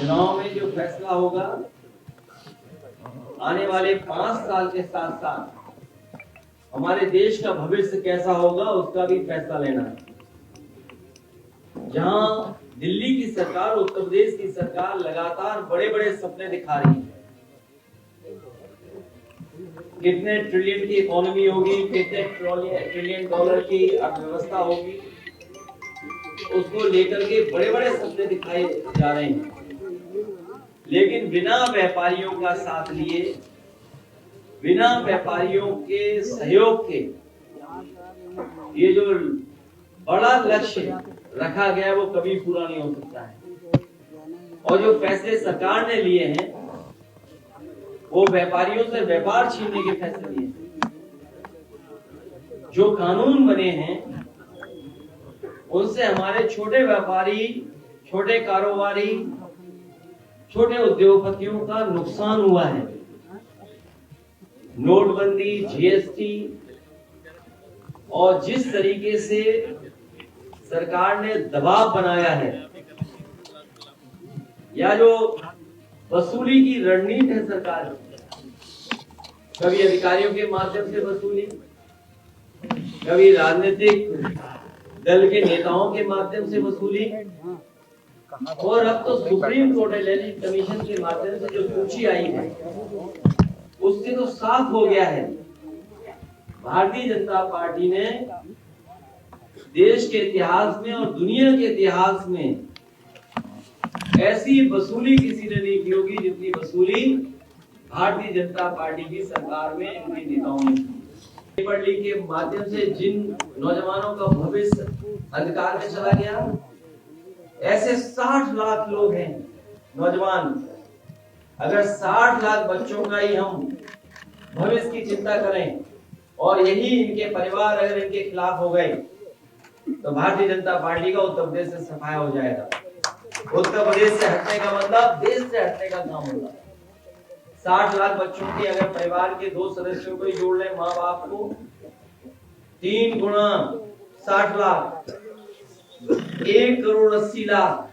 चुनाव में जो फैसला होगा आने वाले 5 साल के साथ साथ हमारे देश का भविष्य कैसा होगा उसका भी फैसला लेना है। जहां दिल्ली की सरकार, उत्तर प्रदेश की सरकार लगातार बड़े बड़े सपने दिखा रही है, कितने ट्रिलियन की इकोनॉमी होगी, कितने ट्रिलियन डॉलर की अर्थव्यवस्था होगी, उसको लेकर के बड़े बड़े सपने दिखाए जा रहे हैं, लेकिन बिना व्यापारियों का साथ लिए, बिना व्यापारियों के सहयोग के ये जो बड़ा लक्ष्य रखा गया है वो कभी पूरा नहीं हो सकता है। और जो फैसले सरकार ने लिए हैं वो व्यापारियों से व्यापार छीनने के फैसले लिए हैं। जो कानून बने हैं उनसे हमारे छोटे व्यापारी, छोटे कारोबारी, छोटे उद्योगपतियों का नुकसान हुआ है। नोटबंदी, जीएसटी और जिस तरीके से सरकार ने दबाव बनाया है, या जो वसूली की रणनीति है सरकार की, कभी अधिकारियों के माध्यम से वसूली, कभी राजनीतिक दल के नेताओं के माध्यम से वसूली, और अब तो सुप्रीम कोर्ट इलेक्शन कमीशन के माध्यम से जो सूची आई है उससे तो साफ हो गया है भारतीय जनता पार्टी ने देश के इतिहास में और दुनिया के इतिहास में ऐसी वसूली किसी ने नहीं की होगी जितनी वसूली भारतीय जनता पार्टी की सरकार में इनके नेताओं ने की। पेपर लीक के माध्यम से जिन नौजवानों का भविष्य अंधकार में चला गया, ऐसे 60 लाख लोग हैं नौजवान। अगर 60 लाख बच्चों का ही हम भविष्य की चिंता करें और यही इनके परिवार अगर इनके खिलाफ हो गए तो भारतीय जनता पार्टी का उत्तर प्रदेश से सफाया हो जाएगा। उत्तर प्रदेश से हटने का मतलब देश से हटने का काम होगा। 60 लाख बच्चों के अगर परिवार के 2 सदस्यों को ही जोड़ ले, माँ बाप को, 3 गुना 60 लाख, 1 करोड़ 80 लाख,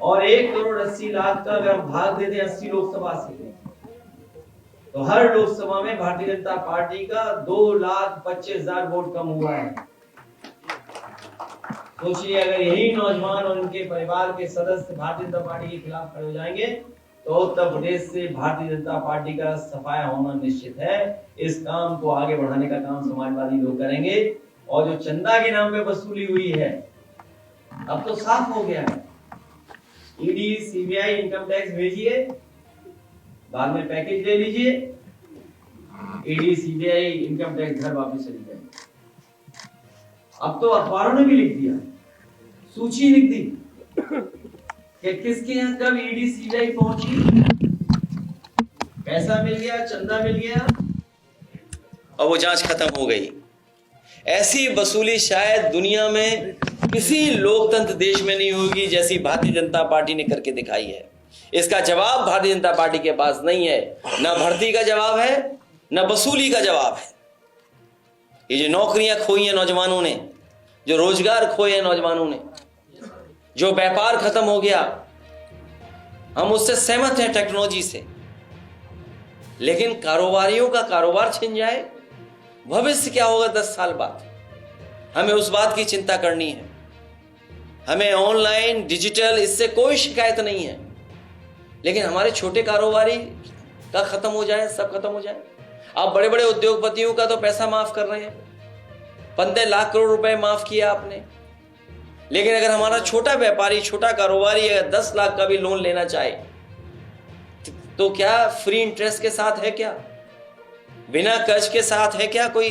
और 1 करोड़ 80 लाख का अगर हम भाग दे दें 80 लोकसभा से, तो हर लोकसभा में भारतीय जनता पार्टी का 2,25,000 वोट कम हुआ है। सोचिए, अगर यही नौजवान और उनके परिवार के सदस्य भारतीय जनता पार्टी के खिलाफ खड़े हो जाएंगे तो उत्तर प्रदेश से भारतीय जनता पार्टी का सफाया होना निश्चित है। इस काम को आगे बढ़ाने का काम समाजवादी लोग करेंगे। और जो चंदा के नाम पे वसूली हुई है, अब तो साफ हो गया है। ईडी, सीबीआई, इनकम टैक्स भेजिए, बाद में पैकेज ले लीजिए, ईडी, सीबीआई, इनकम टैक्स घर वापस चली जाएगी। अब तो अखबारों ने भी लिख दिया, सूची लिख दी कि किसके यहाँ कब ईडी, सीबीआई पहुंची, पैसा मिल गया, चंदा मिल गया और वो जांच खत्म हो गई। ऐसी वसूली शायद दुनिया में किसी लोकतंत्र देश में नहीं होगी जैसी भारतीय जनता पार्टी ने करके दिखाई है। इसका जवाब भारतीय जनता पार्टी के पास नहीं है। ना भर्ती का जवाब है, ना वसूली का जवाब है। ये जो नौकरियां खोई हैं नौजवानों ने, जो रोजगार खोए हैं नौजवानों ने, जो व्यापार खत्म हो गया, हम उससे सहमत हैं टेक्नोलॉजी से, लेकिन कारोबारियों का कारोबार छिन जाए, भविष्य क्या होगा 10 साल बाद, हमें उस बात की चिंता करनी है। हमें ऑनलाइन, डिजिटल, इससे कोई शिकायत नहीं है, लेकिन हमारे छोटे कारोबारी का खत्म हो जाए, सब खत्म हो जाए। आप बड़े बड़े उद्योगपतियों का तो पैसा माफ कर रहे हैं, 15 लाख करोड़ रुपए माफ किया आपने, लेकिन अगर हमारा छोटा व्यापारी, छोटा कारोबारी अगर 10 लाख का भी लोन लेना चाहे तो क्या फ्री इंटरेस्ट के साथ है, क्या बिना कर्ज के साथ है क्या कोई?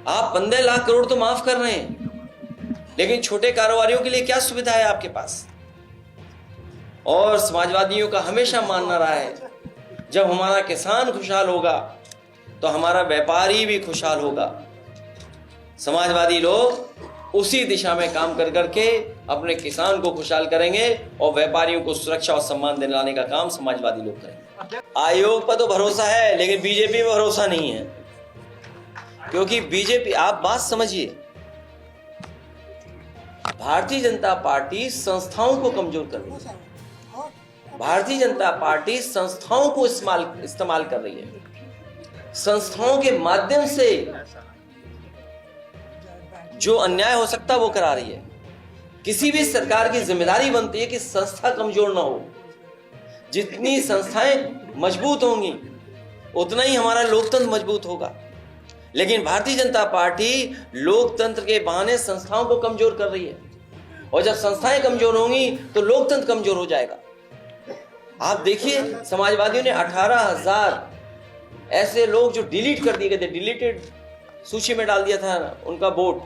आप 15 लाख करोड़ तो माफ कर रहे हैं, लेकिन छोटे कारोबारियों के लिए क्या सुविधा है आपके पास? और समाजवादियों का हमेशा मानना रहा है, जब हमारा किसान खुशहाल होगा तो हमारा व्यापारी भी खुशहाल होगा। समाजवादी लोग उसी दिशा में काम कर करके अपने किसान को खुशहाल करेंगे और व्यापारियों को सुरक्षा और सम्मान दिलाने का काम समाजवादी लोग करेंगे। आयोग पर तो भरोसा है, लेकिन बीजेपी पर भरोसा नहीं है, क्योंकि बीजेपी, आप बात समझिए, भारतीय जनता पार्टी संस्थाओं को कमजोर कर रही है। भारतीय जनता पार्टी संस्थाओं को इस्तेमाल कर रही है। संस्थाओं के माध्यम से जो अन्याय हो सकता है वो करा रही है। किसी भी सरकार की जिम्मेदारी बनती है कि संस्था कमजोर ना हो। जितनी संस्थाएं मजबूत होंगी उतना ही हमारा लोकतंत्र मजबूत होगा। लेकिन भारतीय जनता पार्टी लोकतंत्र के बहाने संस्थाओं को कमजोर कर रही है, और जब संस्थाएं कमजोर होंगी तो लोकतंत्र कमजोर हो जाएगा। आप देखिए, समाजवादियों ने 18,000 ऐसे लोग जो डिलीट कर दिए गए थे, डिलीटेड सूची में डाल दिया था उनका वोट,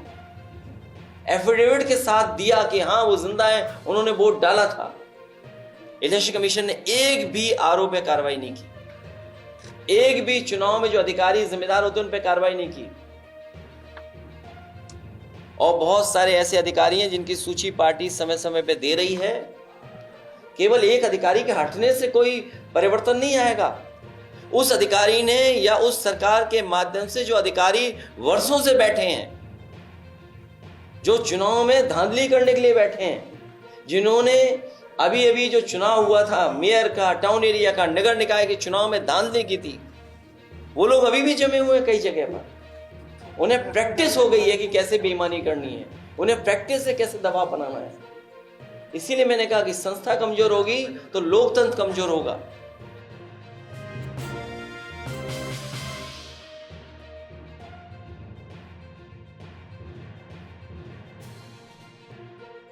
एफिडेविट के साथ दिया कि हाँ वो जिंदा है, उन्होंने वोट डाला था। इलेक्शन कमीशन ने एक भी आरोप पे कार्रवाई नहीं की, एक भी चुनाव में जो अधिकारी जिम्मेदार होते हैं उन पे कार्रवाई नहीं की। और बहुत सारे ऐसे अधिकारी हैं जिनकी सूची पार्टी समय समय पे दे रही है। केवल एक अधिकारी के हटने से कोई परिवर्तन नहीं आएगा। उस अधिकारी ने या उस सरकार के माध्यम से जो अधिकारी वर्षों से बैठे हैं, जो चुनाव में धांधली करने के लिए बैठे हैं, जिन्होंने अभी अभी जो चुनाव हुआ था मेयर का, टाउन एरिया का, नगर निकाय के चुनाव में धांधली की थी, वो लोग अभी भी जमे हुए हैं कई जगह पर। उन्हें प्रैक्टिस हो गई है कि कैसे बेईमानी करनी है, उन्हें प्रैक्टिस है कैसे दबाव बनाना है। इसीलिए मैंने कहा कि संस्था कमजोर होगी तो लोकतंत्र कमजोर होगा।